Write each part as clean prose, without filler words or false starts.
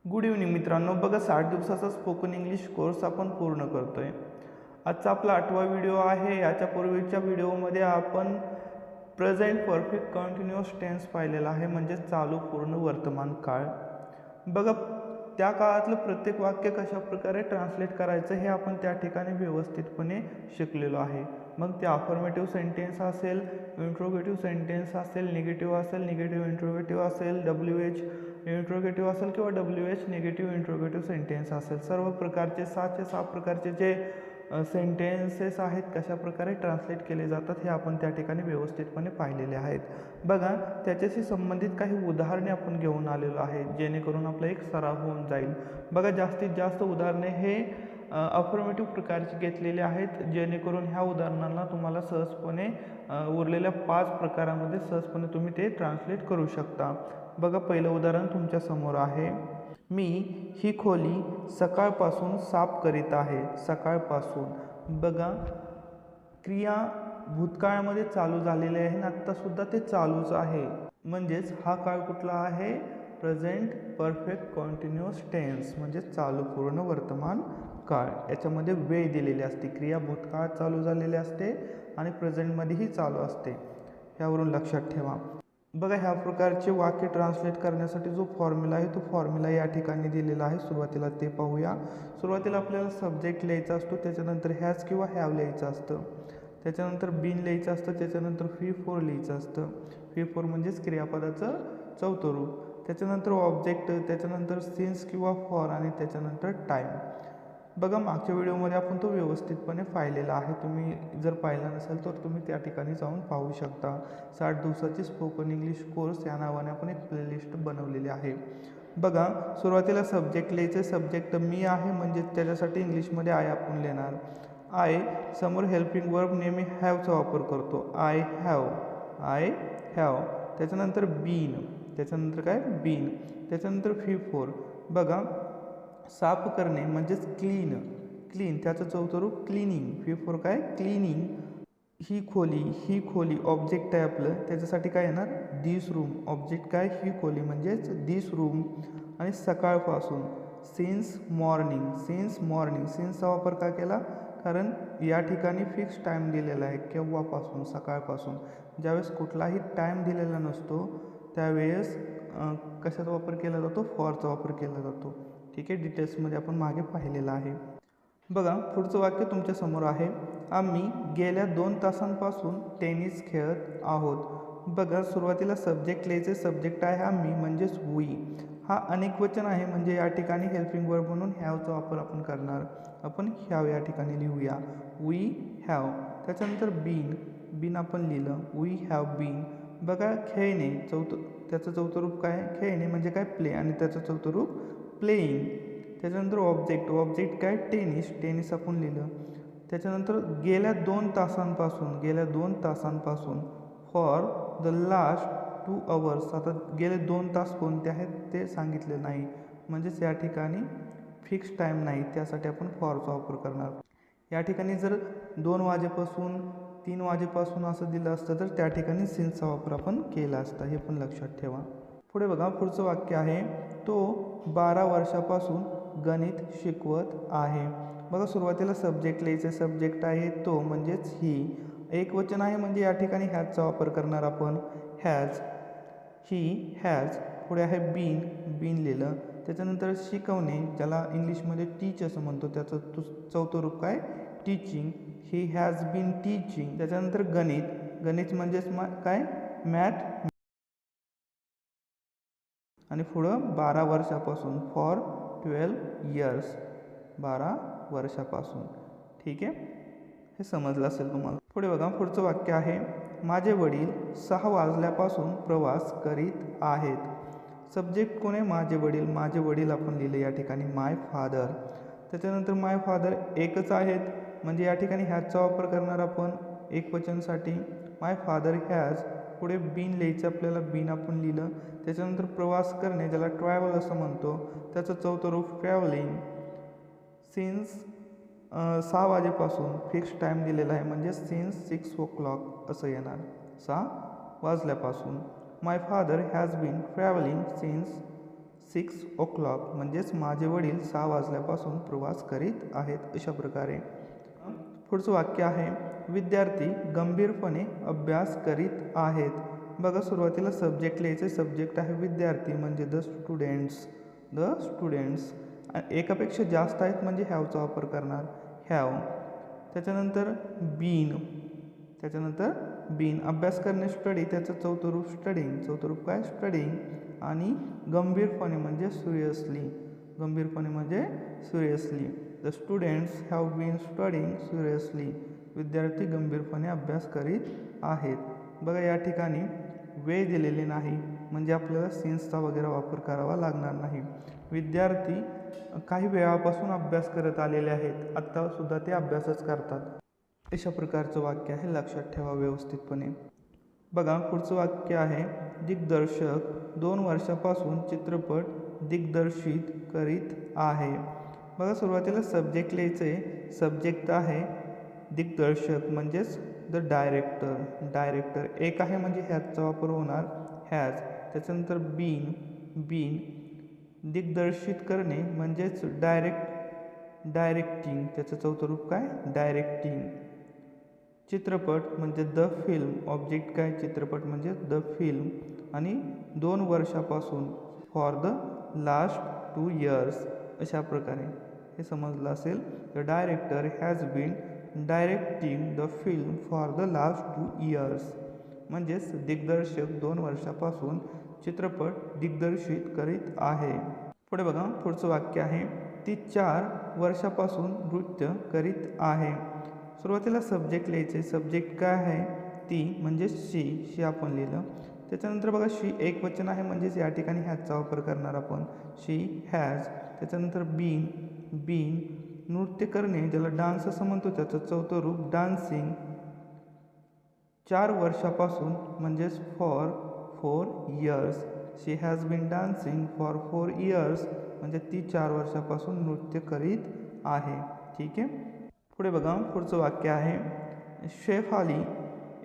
Good evening मित्रांनो, बघा 60 दिवसाचा स्पोकन इंग्लिश कोर्स आपण पूर्ण करतोय. आजचा आपला 8वा व्हिडिओ आहे. याच्या पूर्वीच्या व्हिडिओमध्ये आपण प्रेझेंट परफेक्ट कंटिन्युअस टेन्स पाहिलेला आहे, म्हणजे चालू पूर्ण वर्तमान काळ. बघा, त्या काळातलं प्रत्येक वाक्य कशा प्रकारे ट्रान्सलेट करायचं हे आपण त्या ठिकाणी व्यवस्थितपणे शिकलेलो आहे. मग ते अफर्मेटिव्ह सेंटेन्स असेल, इंट्रोगेटिव्ह सेंटेन्स असेल, निगेटिव्ह असेल, निगेटिव्ह इंट्रोगेटिव्ह असेल, WH इंट्रोगेटिव्ह असेल किंवा WH निगेटिव्ह इंट्रोगेटिव्ह सेंटेन्स असेल, सर्व प्रकारचे 6 प्रकारचे जे सेंटेन्सेस आहेत कशा प्रकारे ट्रान्सलेट केले जातात हे आपण त्या ठिकाणी व्यवस्थितपणे पाहिलेले आहेत. बघा, त्याच्याशी संबंधित काही उदाहरणे आपण घेऊन आलेलो आहे, जेणेकरून आपला एक सराव होऊन जाईल. बघा, जास्तीत जास्त उदाहरणे हे अफर्मेटिव्ह प्रकारची घेतलेली आहेत, जेणेकरून ह्या उदाहरणांना तुम्हाला सहजपणे उरलेल्या 5 प्रकारामध्ये सहजपणे तुम्ही ते ट्रान्सलेट करू शकता. बघा, पहिलं उदाहरण तुमच्या समोर आहे. मी ही खोली सकाळपासून साफ करीत आहे. सकाळपासून. बघा, क्रिया भूतकाळामध्ये चालू झालेली आहे आणि आत्तासुद्धा ते चालूच आहे, म्हणजेच हा काळ कुठला आहे? प्रेझेंट परफेक्ट कंटिन्युअस टेन्स, म्हणजे चालू पूर्ण वर्तमान काळ. याच्यामध्ये वेळ दिलेली असते. क्रिया भूतकाळात चालू झालेली असते आणि प्रेझेंटमध्येही चालू असते. यावरून लक्षात ठेवा. बघा, ह्या प्रकारचे वाक्य ट्रान्सलेट करण्यासाठी जो फॉर्म्युला आहे तो फॉर्म्युला या ठिकाणी दिलेला आहे. सुरुवातीला ते पाहूया. सुरुवातीला आपल्याला सब्जेक्ट लिहायचा असतो, त्याच्यानंतर हॅज किंवा हॅव लिहायचं असतं, त्याच्यानंतर बीन लिहायचं असतं, त्याच्यानंतर V4 लिहायचं असतं. V4 म्हणजेच क्रियापदाचं चौथं रूप. त्याच्यानंतर ऑब्जेक्ट, त्याच्यानंतर सिन्स किंवा फॉर आणि त्याच्यानंतर टाईम. बघा, मागच्या व्हिडिओमध्ये आपण तो व्यवस्थितपणे पाहिलेला आहे. तुम्ही जर पाहिला नसेल तर तुम्ही त्या ठिकाणी जाऊन पाहू शकता. 60 दिवसाची स्पोकन इंग्लिश कोर्स या नावाने आपण एक प्लेलिस्ट बनवलेली आहे. बघा, सुरुवातीला सब्जेक्ट लिहायचे. सब्जेक्ट मी आहे, म्हणजे त्याच्यासाठी इंग्लिशमध्ये आय आपण लिहिणार. आय समोर हेल्पिंग वर्ब नेहमी हॅवचा वापर करतो. I have, I have. त्याच्यानंतर बीन, त्याच्यानंतर काय? बीन. त्याच्यानंतर V4. बघा, साफ करणे म्हणजेच क्लीन, क्लीन. त्याचं चौथं रूप क्लिनिंग. V4 काय? क्लिनिंग. ही खोली, ही खोली ऑब्जेक्ट आहे आपलं, त्याच्यासाठी काय येणार? दिस रूम. ऑब्जेक्ट काय? ही खोली, म्हणजेच दिस रूम. आणि सकाळपासून, सिन्स मॉर्निंग, सिन्स मॉर्निंग. सिन्सचा वापर का केला? कारण या ठिकाणी फिक्स टाईम दिलेला आहे. केव्हापासून? सकाळपासून. ज्यावेळेस कुठलाही टाईम दिलेला नसतो त्यावेळेस कशाचा वापर केला जातो? फॉरचा वापर केला जातो. ठीक आहे, डिटेल्समध्ये आपण मागे पाहिलेलं आहे. बघा, पुढचं वाक्य तुमच्या समोर आहे. आम्ही गेल्या 2 तासांपासून टेनिस खेळत आहोत. बघा, सुरुवातीला सब्जेक्ट लिहायचे. सब्जेक्ट आहे आम्ही, म्हणजेच वी. हा अनेक वचन आहे, म्हणजे या ठिकाणी हेल्पिंग वर्ब म्हणून हॅवचा वापर आपण करणार. आपण हॅव या ठिकाणी लिहूया. We have. त्याच्यानंतर बीन, बीन आपण लिहिलं. We have been. बघा, खेळणे, त्याचं चौथं रूप काय? खेळणे म्हणजे काय? प्ले. आणि त्याचं चौथं रूप प्लेईंग. त्याच्यानंतर ऑब्जेक्ट, ऑब्जेक्ट काय? टेनिस, टेनिस आपण लिहिलं. त्याच्यानंतर गेल्या 2 तासांपासून, गेल्या 2 तासांपासून. For the last 2 hours. आता गेले 2 तास कोणते आहेत ते सांगितले नाही, म्हणजेच या ठिकाणी फिक्स टाईम नाही, त्यासाठी आपण फॉरचा वापर करणार. या ठिकाणी जर 2 वाजेपासून 3 वाजेपासून असं दिलं असतं तर त्या ठिकाणी सिन्सचा वापर आपण केला असता. हे पण लक्षात ठेवा. पुढे बघा, पुढचं वाक्य आहे. तो 12 वर्षापासून गणित शिकवत आहे. बघा, सुरुवातीला सब्जेक्ट लिहायचे. सब्जेक्ट आहे तो, म्हणजेच ही. एक वचन आहे, म्हणजे या ठिकाणी हॅजचा वापर करणार आपण. Has, he has. पुढे आहे बीन, बीन लिहिलं. त्याच्यानंतर शिकवणे, ज्याला इंग्लिशमध्ये टीच असं म्हणतो, त्याचं चौथं रूप काय? Teaching. He has been teaching. त्याच्यानंतर गणित, गणित म्हणजेच काय? मॅथ. आणि पुढं 12 वर्षापासून. For 12 years. 12 वर्षापासून. ठीक आहे, हे समजलं असेल तुम्हाला. पुढे बघा, पुढचं वाक्य आहे. माझे वडील 6 वाजल्यापासून प्रवास करीत आहेत. सब्जेक्ट कोण आहे? माझे वडील. माझे वडील आपण लिहिले या ठिकाणी माय फादर. त्याच्यानंतर माय फादर एकच आहेत, म्हणजे या ठिकाणी हॅजचा वापर करणार आपण एक वचनसाठी. माय फादर हॅज. पुढे बीन लिहायचं आपल्याला. बीन आपण लिहिलं. त्याच्यानंतर प्रवास करणे, ज्याला ट्रॅव्हल असं म्हणतो, त्याचं चौथं रूप ट्रॅव्हलिंग. सिन्स 6 वाजेपासून फिक्स टाईम दिलेला आहे, म्हणजे सिन्स 6 o'clock असं येणार. 6 वाजल्यापासून. My father has been travelling since 6 o'clock म्हणजेच माझे वडील 6 वाजल्यापासून प्रवास करीत आहेत. अशा प्रकारे पुढचं वाक्य आहे विद्यार्थी गंभीरपणे अभ्यास करीत आहेत. बघा सुरुवातीला सब्जेक्ट लिहायचे. सब्जेक्ट आहे विद्यार्थी म्हणजे द स्टुडंट्स. एकापेक्षा जास्त आहेत म्हणजे हॅवचा वापर करणार हॅव. त्याच्यानंतर बीन अभ्यास करणे स्टडी, त्याचं चौथं रूप स्टडिंग. चौथं रूप काय स्टडिंग. आणि गंभीरपणे म्हणजे seriously. The students have been studying seriously. विद्यार्थी गंभीरपणे अभ्यास करीत आहेत. बघा या ठिकाणी वेळ दिलेले नाही म्हणजे आपल्याला सिन्सचा वगैरे वापर करावा लागणार नाही. विद्यार्थी काही वेळापासून अभ्यास करत आलेले आहेत, आत्तासुद्धा ते अभ्यासच करतात. अशा प्रकारचं वाक्य आहे, लक्षात ठेवा व्यवस्थितपणे. बघा पुढचं वाक्य आहे दिग्दर्शक 2 वर्षापासून चित्रपट दिग्दर्शित करीत आहे. बघा सुरुवातीला सब्जेक्ट लिहायचे. सब्जेक्ट आहे दिग्दर्शक म्हणजेच द डायरेक्टर. एक आहे म्हणजे हॅजचा वापर होणार हॅज. त्याच्यानंतर बीन दिग्दर्शित करणे म्हणजेच डायरेक्टिंग. त्याचं चौथं रूप काय डायरेक्टिंग. चित्रपट म्हणजे द फिल्म. ऑब्जेक्ट काय चित्रपट म्हणजे द फिल्म. आणि 2 वर्षापासून फॉर द लास्ट 2 years. अशा प्रकारे हे समजलं असेल. The director has been directing the film for the last 2 years. म्हणजेच दिग्दर्शक 2 वर्षापासून चित्रपट दिग्दर्शित करीत आहे. पुढे बघा पुढचं वाक्य आहे ती 4 वर्षापासून नृत्य करीत आहे. सुरुवातीला सब्जेक्ट लिहायचे. सब्जेक्ट काय आहे ती म्हणजे शी आपण लिहिलं. त्याच्यानंतर बघा शी एक वचन आहे म्हणजेच या ठिकाणी हॅजचा वापर करणार आपण शी हॅज. त्याच्यानंतर बीन नृत्य करणे ज्याला डान्स असं म्हणतो त्याचं चौथं रूप डान्सिंग. 4 वर्षापासून म्हणजेच for 4 years. She has been dancing for 4 years म्हणजे ती 4 वर्षापासून नृत्य करीत आहे. ठीक आहे. पुढे बघा पुढचं वाक्य आहे शेफाली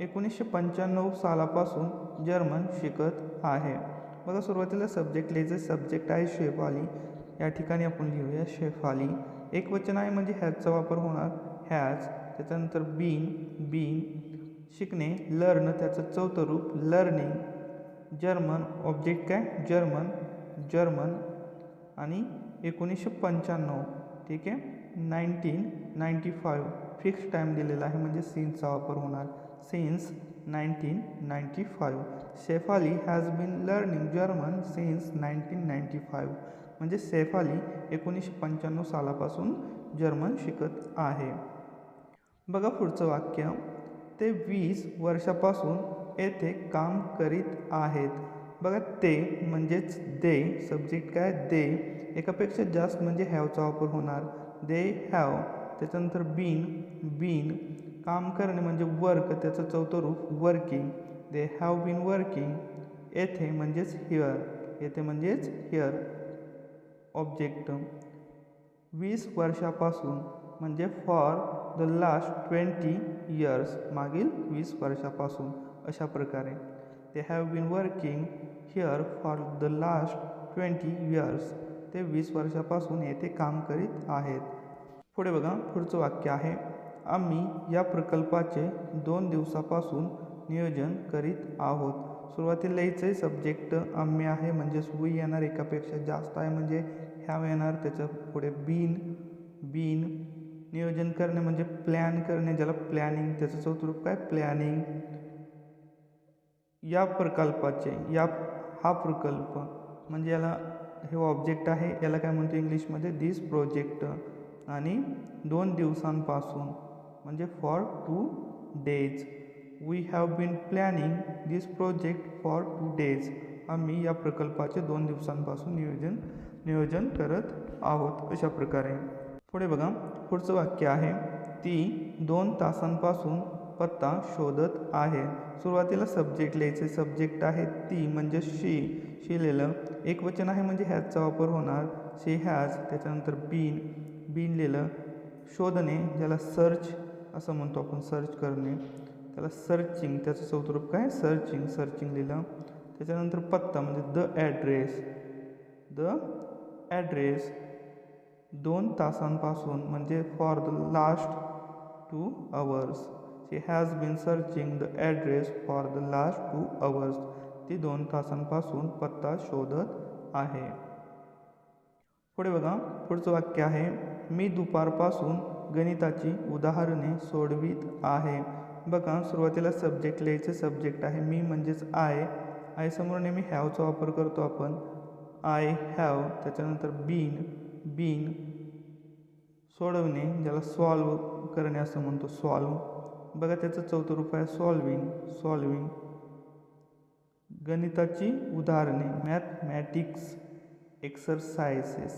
1995 सालापासून जर्मन शिकत आहे. बघा सुरुवातीला सब्जेक्ट लिहायचं. सब्जेक्ट आहे शेफाली. या ठिकाणी आपण लिहूया शेफाली. एक वचन आहे म्हणजे हॅजचा वापर होणार हॅज. त्याच्यानंतर बीन शिकणे लर्न, त्याचं चौथं रूप लर्निंग. जर्मन ऑब्जेक्ट काय जर्मन. आणि 1995 ठीक आहे 1995 फिक्स टाईम दिलेला आहे म्हणजे सिन्सचा वापर होणार since 1995. Shefali has been learning German since 1995 म्हणजे शेफाली 1995 सालापासून जर्मन शिकत आहे. बघा पुढचं वाक्य ते 20 वर्षापासून येथे काम करीत आहेत. बघा ते म्हणजेच दे. सब्जेक्ट काय दे. एकापेक्षा जास्त म्हणजे हॅवचा वापर होणार दे हॅव. त्याच्यानंतर बीन काम करणे म्हणजे वर्क, त्याचं चौथं रूप working. They have been working. येथे म्हणजेच हिअर. ऑब्जेक्ट 20 वर्षापासून म्हणजे फॉर द लास्ट 20 years मागील 20 वर्षापासून. अशा प्रकारे they have been working here for the last 20 years. ते 20 वर्षापासून येथे काम करीत आहेत. पुढे बघा पुढचं वाक्य आहे आम्ही या प्रकल्पाचे 2 दिवसापासून नियोजन करीत आहोत. सुरुवातीला लिहायचं सब्जेक्ट आम्ही आहे म्हणजेच वी येणार. एकापेक्षा जास्त आहे म्हणजे हॅव येणार. त्याच्या पुढे बीन नियोजन करणे म्हणजे प्लॅन करणे ज्याला प्लॅनिंग. त्याचं चौथं रूप काय प्लॅनिंग. या प्रकल्पाचे हा प्रकल्प म्हणजे याला हे ऑब्जेक्ट आहे याला काय म्हणतो इंग्लिशमध्ये दिस प्रोजेक्ट. आणि 2 दिवसांपासून म्हणजे for 2 days. We have been planning this project for 2 days. आम्ही या प्रकल्पाचे 2 दिवसांपासून नियोजन करत आहोत. अशा प्रकारे पुढे बघा पुढचं वाक्य आहे ती 2 तासांपासून पत्ता शोधत आहे. सुरुवातीला सब्जेक्ट लिहायचे. सब्जेक्ट आहे ती म्हणजे शी लिहिलं. एक वचन आहे म्हणजे हॅजचा वापर होणार शी हॅज. त्याच्यानंतर बीन लिहिलं. शोधणे ज्याला सर्च असं म्हणतो आपण सर्च करणे त्याला सर्चिंग. त्याचं चौथं रूप काय सर्चिंग लिहिलं. त्याच्यानंतर पत्ता म्हणजे द ॲड्रेस. द ॲड्रेस 2 तासांपासून म्हणजे for the last 2 hours. She has been searching the address for the last 2 hours. ती 2 तासांपासून पत्ता शोधत आहे. पुढे बघा, पुढचं वाक्य आहे, मी दुपारपासून गणिताची उदाहरणे सोडवीत आहे. बघा, सुरुवातीला सब्जेक्ट लिहायचे. सब्जेक्ट आहे मी म्हणजेच आय समोर नेहमी हॅवचा वापर करतो आपण. I have. त्याच्यानंतर बीन सोडवणे, ज्याला सॉल्व करणे असं म्हणतो, सॉल्व. बघा, त्याचं चौथं रूप आहे सॉल्विंग. गणिताची उदाहरणे, मॅथमॅटिक्स एक्सरसाइजेस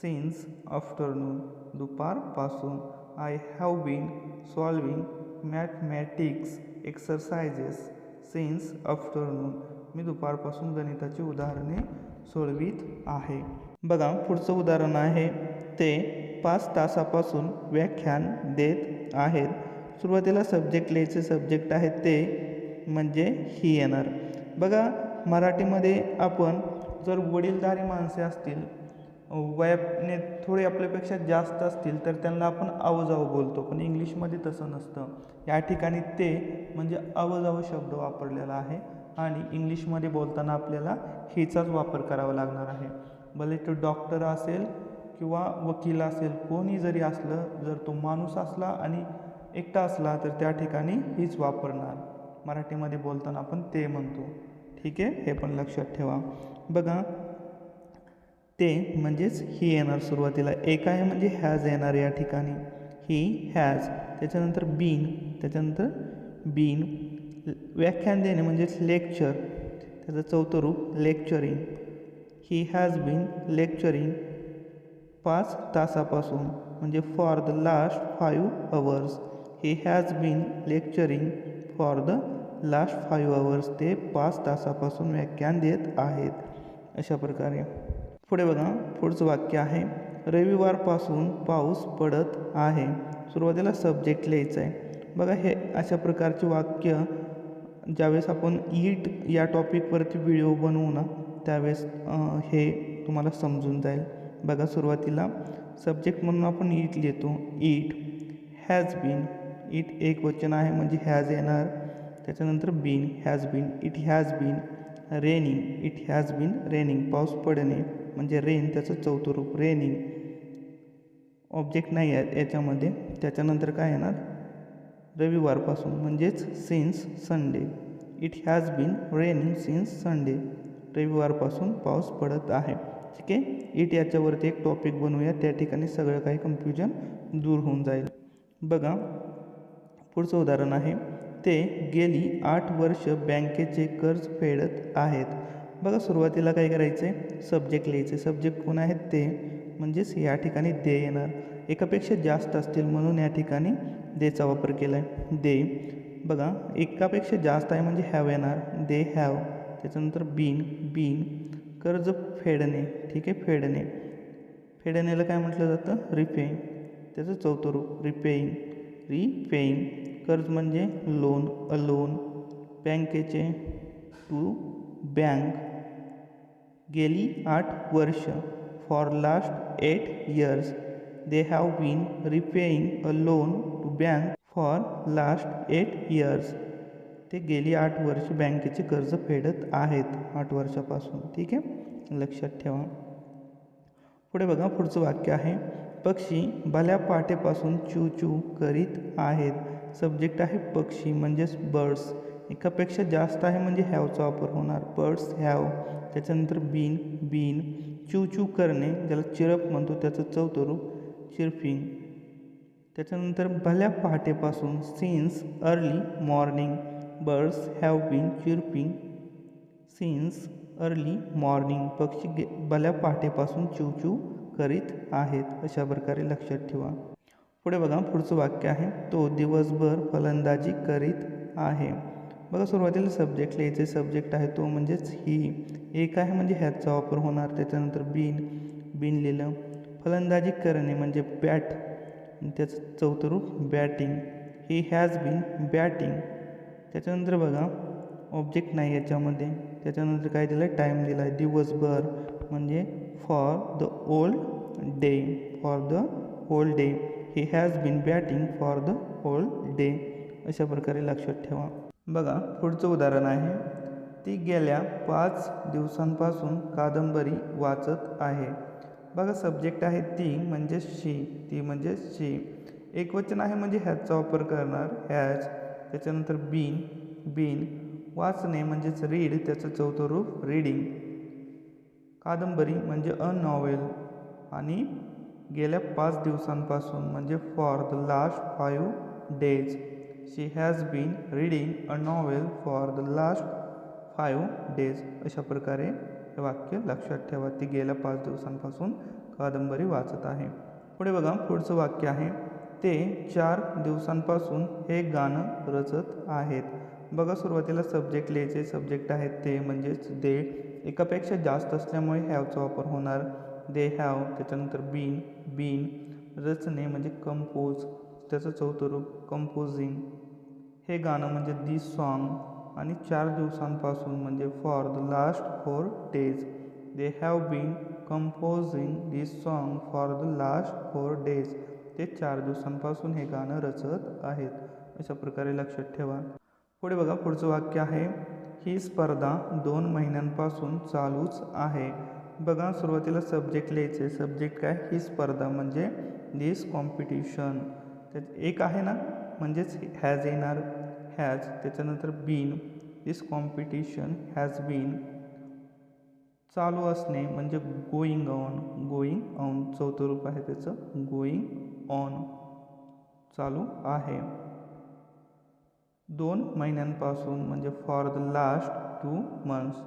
सिन्स आफ्टरनून, दुपारपासून. I have been solving mathematics exercises since afternoon. मी दुपारपासून गणिताची उदाहरणे सोडवीत आहे. बघा, पुढचं उदाहरण आहे, ते 5 तासापासून व्याख्यान देत आहेत. सुरुवातीला सब्जेक्ट लिहायचे. सब्जेक्ट आहे ते म्हणजे ही येणार. बघा, मराठीमध्ये आपण जर वडीलधारी माणसे असतील, वयाने थोडे आपल्यापेक्षा जास्त असतील, तर त्यांना आपण अवजाव बोलतो. पण इंग्लिशमध्ये तसं नसतं. या ठिकाणी ते म्हणजे अवजाव शब्द वापरलेला आहे आणि इंग्लिशमध्ये बोलताना आपल्याला हिचाच वापर करावा लागणार आहे. भले तो डॉक्टर असेल किंवा वकील असेल, कोणी जरी असलं, जर तो माणूस असला आणि एकटा असला तर त्या ठिकाणी हीच वापरणार. मराठीमध्ये बोलताना आपण ते म्हणतो. ठीक आहे, हे पण लक्षात ठेवा. बघा, ते म्हणजेच ही येणार सुरुवातीला. एक आहे म्हणजे हॅज येणार या ठिकाणी. He has. त्याच्यानंतर बीन. व्याख्यान देणे म्हणजेच लेक्चर. त्याचं चौथं रूप lecturing. He has been lecturing 5 तासापासून म्हणजे for the last 5 hours. He has been lecturing for the last 5 hours. ते 5 तासापासून व्याख्यान देत आहेत. अशा प्रकारे. पुढे बघा, पुढचं वाक्य आहे, रविवारपासून पाऊस पडत आहे. सुरुवातीला सब्जेक्ट लिहायचं आहे. बघा, हे अशा प्रकारचे वाक्य ज्यावेळेस आपण ईट या टॉपिकवरती व्हिडिओ बनवू ना, त्यावेळेस हे तुम्हाला समजून जाईल. बघा, सुरुवातीला सब्जेक्ट म्हणून आपण ईट लिहितो. ईट हॅज बीन. ईट एक वचन आहे म्हणजे हॅज येणार. त्याच्यानंतर been, has been. It has been raining. It has been raining. पाऊस पडणे म्हणजे रेन. त्याचं चौथं रूप रेनिंग. ऑब्जेक्ट नाही आहे याच्यामध्ये. त्याच्यानंतर काय येणार, रविवारपासून म्हणजेच since Sunday. It has been raining since Sunday. रविवारपासून पाऊस पडत आहे. ठीक आहे, इट याच्यावरती एक टॉपिक बनवूया. त्या ठिकाणी सगळं काही कन्फ्युजन दूर होऊन जाईल. बघा, पुढचं उदाहरण आहे, ते गेली 8 वर्ष बँकेचे कर्ज फेडत आहेत. बघा, सुरुवातीला काय करायचं आहे, सब्जेक्ट लिहायचे. सब्जेक्ट कोण आहेत, ते म्हणजेच या ठिकाणी दे येणार. एकापेक्षा जास्त असतील म्हणून या ठिकाणी देचा वापर केला आहे. दे. बघा, एकापेक्षा जास्त आहे म्हणजे हॅव येणार. They have. त्याच्यानंतर बीन कर्ज फेडणे. ठीक आहे, फेडणेला काय म्हटलं जातं, रिपेइंग. त्याचं चौथं रूप रिपेइंग. कर्ज म्हणजे लोन, अ लोन. बँकेचे टू बँक. गेली 8 वर्ष for last 8 years. They have been repaying a loan to bank for last 8 years. ते गेली 8 वर्ष बँकेचे कर्ज फेडत आहेत 8 वर्षापासून. ठीक आहे, लक्षात ठेवा. पुढे बघा, पुढचं वाक्य आहे, पक्षी भल्या पहाटेपासून चू करीत आहेत. सब्जेक्ट आहे पक्षी म्हणजेच बर्ड्स. एकापेक्षा जास्त आहे म्हणजे हॅवचा वापर होणार. Birds have. त्याच्यानंतर बीन चू करणे, ज्याला चिरप म्हणतो, त्याचं चौथं रूप चिरपिंग. त्याच्यानंतर भल्या पहाटेपासून since early morning. Birds have been chirping since early morning. पक्षी भल्या पहाटेपासून चू करीत आहेत. अशा प्रकारे लक्षात ठेवा. पुढे बघा, पुढचं वाक्य आहे, तो दिवसभर फलंदाजी करीत आहे. बघा, सुरुवातीला सब्जेक्ट लिहायचे. सब्जेक्ट आहे तो म्हणजेच ही. एक आहे म्हणजे ह्याचा वापर होणार. त्याच्यानंतर बीन लिहिलं. फलंदाजी करणे म्हणजे बॅट. त्याचं चौथं रूप batting. He has been batting. त्याच्यानंतर बघा, ऑब्जेक्ट नाही याच्यामध्ये. त्याच्यानंतर काय दिलं आहे, टाईम दिला आहे. दिवसभर म्हणजे for the old day, for the whole day. He has been batting for the whole day. अशा प्रकारे लक्षात ठेवा. बघा पुढचं उदाहरण आहे, ती गेल्या 5 दिवसांपासून कादंबरी वाचत आहे. बघा सब्जेक्ट आहे ती म्हणजे शी, ती म्हणजे शी. एकवचन आहे म्हणजे हॅजचा वापर करणार हॅज. त्याच्यानंतर बीन, बीन. वाचणे म्हणजेच रीड, त्याचं चौथं रूप रीडिंग. कादंबरी म्हणजे अ नॉवेल. आणि गेल्या 5 दिवसांपासून म्हणजे for the last 5 days. She has been reading a novel for the last 5 days. अशा प्रकारे हे वाक्य लक्षात ठेवा. ती गेल्या 5 दिवसांपासून कादंबरी वाचत आहे. पुढे बघा पुढचं वाक्य आहे, ते 4 दिवसांपासून हे गाणं रचत आहेत. बघा सुरुवातीला सब्जेक्ट लिहायचे. सब्जेक्ट आहेत ते म्हणजेच दे. एकापेक्षा जास्त असल्यामुळे हॅवचा वापर होणार दे हॅव. त्याच्यानंतर बीन, बीन. रचणे म्हणजे कंपोज, त्याचं चौथं रूप कंपोजिंग. हे गाणं म्हणजे दिस सॉन्ग. आणि 4 दिवसांपासून म्हणजे for the last 4 days. They have been composing this song for the last 4 days. ते 4 दिवसांपासून हे गाणं रचत आहेत. अशा प्रकारे लक्षात ठेवा. पुढे बघा पुढचं वाक्य आहे, ही स्पर्धा 2 महिन्यांपासून चालूच आहे. बघा सुरुवातीला सब्जेक्ट लिहायचे. सब्जेक्ट काय, ही स्पर्धा म्हणजे दिस कॉम्पिटिशन. त्यात एक आहे ना म्हणजेच हॅज येणार हॅज. त्याच्यानंतर been, this competition has been. चालू असणे म्हणजे गोईंग ऑन, गोईंग ऑन. चौथं रूप आहे त्याचं गोईंग ऑन, चालू आहे. 2 महिन्यांपासून म्हणजे for the last 2 months.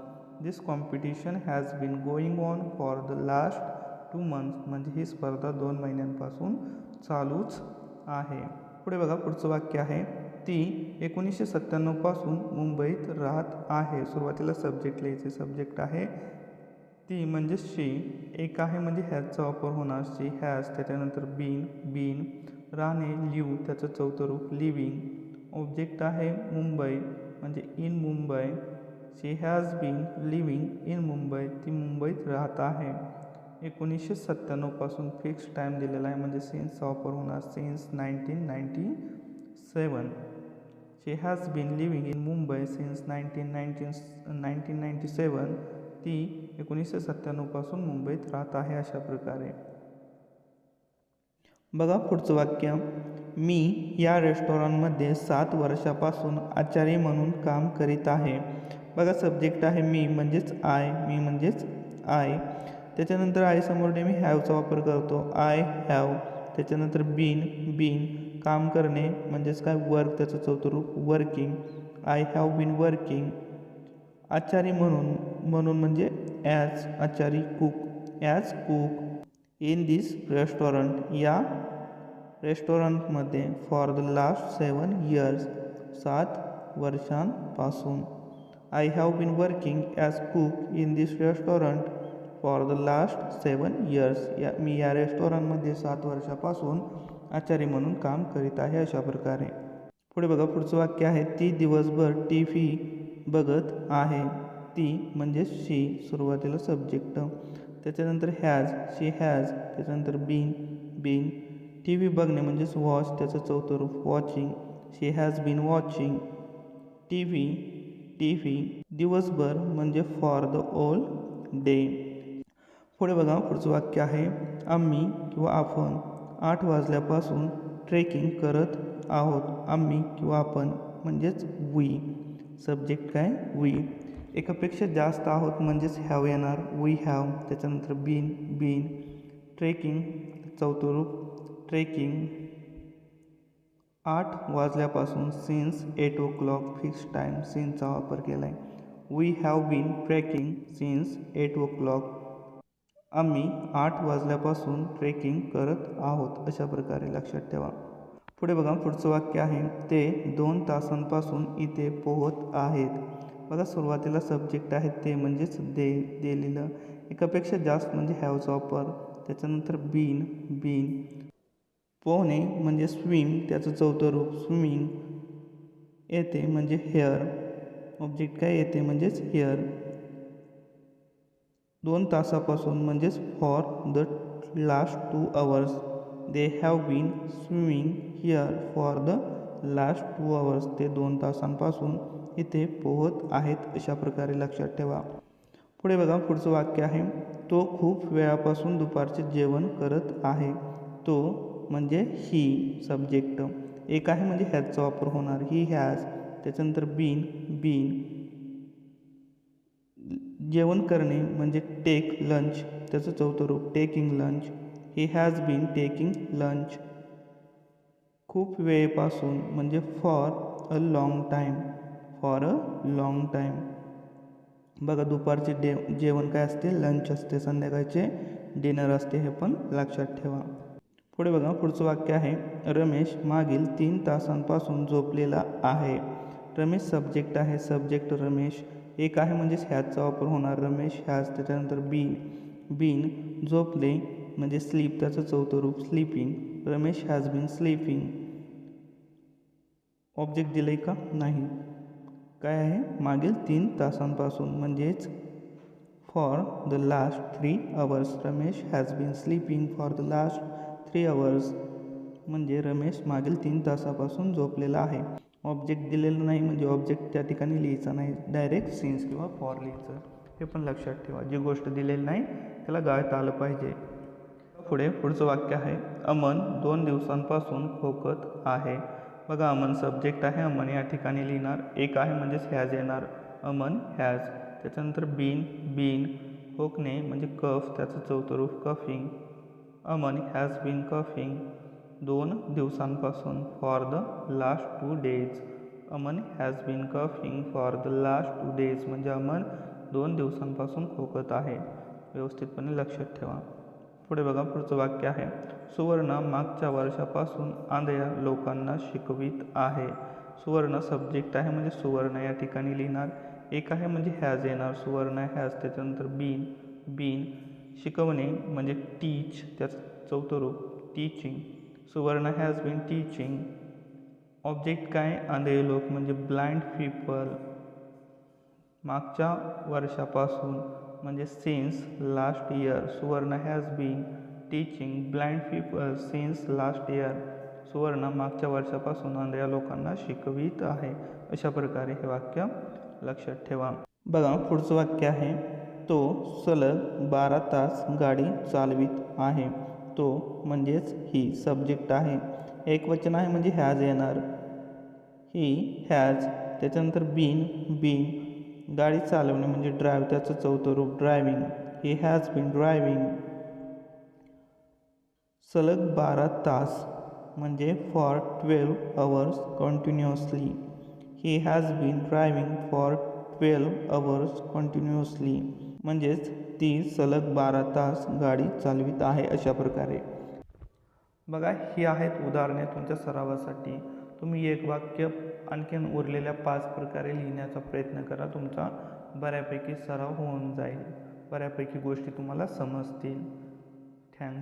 This competition has been going on for the last 2 months. म्हणजे ही स्पर्धा 2 महिन्यांपासून चालूच आहे. पुढे बघा पुढचं वाक्य आहे, ती 1997 पासून मुंबईत राहत आहे. सुरुवातीला सब्जेक्ट लिहायचे. सब्जेक्ट आहे ती म्हणजे शी. एक आहे म्हणजे हॅजचा वापर होणार शी हॅज. त्याच्यानंतर बीन, बीन. राहणे लिव, त्याचं चौथं रूप लिव्हिंग. ऑब्जेक्ट आहे मुंबई म्हणजे in Mumbai. She has been living in Mumbai. ती मुंबईत राहत आहे. 1997 पासून फिक्स टाईम दिलेला आहे म्हणजे सिन्सचा वापर होणार since 1997. She has been living in Mumbai since 1997. ती 1997 पासून मुंबईत राहत आहे. अशा प्रकारे बघा पुढचं वाक्य, मी या रेस्टॉरंटमध्ये 7 वर्षापासून आचारी म्हणून काम करीत आहे. बघा सब्जेक्ट आहे मी म्हणजेच आय, मी म्हणजेच आय. त्याच्यानंतर आय समोर नेहमी हॅवचा वापर करतो आय हॅव. त्याच्यानंतर बीन, बीन. काम करणे म्हणजेच काय वर्क, त्याचं चौथं रूप working. I have been working. आचारी म्हणून, म्हणून म्हणजे ॲज. आचारी cook, as cook. In this restaurant, या रेस्टॉरंटमध्ये. फॉर द लास्ट 7 years, 7 वर्षांपासून. I have been working as cook in this restaurant for the last 7 years. मी या रेस्टॉरंटमध्ये 7 वर्षापासून आचारी म्हणून काम करीत आहे. अशा प्रकारे पुढे बघा पुढचं वाक्य आहे, ती दिवसभर TV बघत आहे. ती म्हणजे शी. सुरुवातीला सब्जेक्ट. त्याच्यानंतर हॅज, शी हॅज. त्याच्यानंतर बीन, बीन. TV बघणे म्हणजेच वॉच, त्याचं चौथं रूप watching. She has been watching TV, TV. दिवसभर म्हणजे फॉर द होल डे. पुढे बघा पुढचं वाक्य आहे, आम्ही किंवा आपण 8 वाजल्यापासून ट्रेकिंग करत आहोत. आम्ही किंवा आपण म्हणजेच वी. सब्जेक्ट काय वी. एकापेक्षा जास्त आहोत म्हणजेच हॅव येणार वी हॅव. त्याच्यानंतर बीन, बीन. ट्रेकिंग, चौथं रूप ट्रेकिंग. 8 वाजल्यापासून सिन्स 8 o'clock फिक्स टाईम सिन्सचा वापर केला आहे. We have been trekking since 8 o'clock. आम्ही 8 वाजल्यापासून ट्रेकिंग करत आहोत. अशा प्रकारे लक्षात ठेवा. पुढे बघा पुढचं वाक्य आहे, ते 2 तासांपासून इथे पोहत आहेत. बघा सुरुवातीला सब्जेक्ट आहे ते म्हणजेच दे, दे लिहिलं. एकापेक्षा जास्त म्हणजे हॅवचा वापर. त्याच्यानंतर बीन, बीन. पोहणे म्हणजे स्विम, त्याचं चौथं रूप स्विमिंग. येते म्हणजे हेअर. ऑब्जेक्ट काय येते म्हणजेच हेअर. 2 तासापासून म्हणजेच for the last 2 hours they have been swimming here for the last 2 hours. ते 2 तासांपासून इथे पोहत आहेत अशा प्रकारे लक्षात ठेवा. पुढे बघा, पुढचं वाक्य आहे, तो खूप वेळापासून दुपारचे जेवण करत आहे. तो म्हणजे ही सब्जेक्ट, एक आहे म्हणजे हॅजचा वापर होणार, ही हॅज. त्याच्यानंतर बीन जेवण करणे म्हणजे टेक लंच, त्याचं चौथं रूप taking lunch. He has been taking lunch. खूप वेळेपासून म्हणजे for a long time, for a long time. बघा, दुपारचे जेवण काय असते, लंच असते, संध्याकाळचे डिनर असते, हे पण लक्षात ठेवा. पुढे बघा, पुढचं वाक्य आहे, रमेश मागील 3 तासांपासून झोपलेला आहे. रमेश सब्जेक्ट आहे, सब्जेक्ट रमेश, एक आहे म्हणजेच हॅजचा वापर होणार, रमेश हॅज. त्याच्यानंतर बीन झोपले म्हणजे स्लीप, त्याचं चौथं रूप sleeping, Ramesh has been sleeping. Object दिलंय का, नाही. काय आहे, मागील 3 तासांपासून म्हणजेच for the last 3 hours. Ramesh has been sleeping for the last 3 hours. म्हणजे रमेश मागील 3 तासापासून झोपलेला आहे. ऑब्जेक्ट दिलेलं नाही म्हणजे ऑब्जेक्ट त्या ठिकाणी लिहायचा नाही, डायरेक्ट सिन्स किंवा फॉर लिहायचं, हे पण लक्षात ठेवा. जी गोष्ट दिलेली नाही त्याला गाळता आलं पाहिजे. पुढचं वाक्य आहे, अमन 2 दिवसांपासून खोकत आहे. बघा, अमन सब्जेक्ट आहे, अमन या ठिकाणी लिहिणार, एक आहे म्हणजेच हॅज येणार, अमन हॅज. त्याच्यानंतर बीन खोकणे म्हणजे कफ, त्याचं चौथं रूप coughing, Aman has been coughing. 2 दिवसांपासून for the last 2 days, Aman has been coughing for the last 2 days. म्हणजे अमन 2 दिवसांपासून खोकत आहे. व्यवस्थितपणे लक्षात ठेवा. पुढे बघा, पुढचं वाक्य आहे, सुवर्ण मागच्या वर्षापासून आंधळ्या लोकांना शिकवित आहे. सुवर्ण सब्जेक्ट आहे म्हणजे सुवर्ण या ठिकाणी लिहिणार, एक आहे म्हणजे हॅज येणार, सुवर्ण हॅज. त्याच्यानंतर बीन शिकवणे म्हणजे टीच, त्याचं चौथं रूप टीचिंग, सुवर्ण हॅज बीन टीचिंग. ऑब्जेक्ट काय, आंधळे लोक म्हणजे ब्लाइंड पीपल. मागच्या वर्षापासून म्हणजे since last year, Suvarna has been teaching blind people since last year. Suvarna मागच्या वर्षापासून आंधळ्या लोकांना शिकवित आहे. अशा प्रकारे हे वाक्य लक्षात ठेवा. बघा, पुढचं वाक्य आहे, तो सलग 12 तास गाडी चालवित आहे. तो म्हणजेच ही सब्जेक्ट आहे, एक वचन आहे म्हणजे हॅज येणार, ही हॅज. त्याच्यानंतर बीन गाडी चालवणे म्हणजे ड्राईव्ह, त्याचं चौथं रूप driving, he has been driving. सलग 12 तास म्हणजे for 12 hours continuously, he has been driving for 12 hours continuously. म्हणजेच ती सलग 12 तास गाडी चालवित आहे अशा प्रकारे. बघा, ही आहेत उदाहरणे तुमच्या सरावासाठी. तुम्ही एक वाक्य आणखीन उरलेल्या 5 प्रकारे लिहिण्याचा प्रयत्न करा. तुमचा बऱ्यापैकी सराव होऊन जाईल, बऱ्यापैकी गोष्टी तुम्हाला समजतील. थँक्स.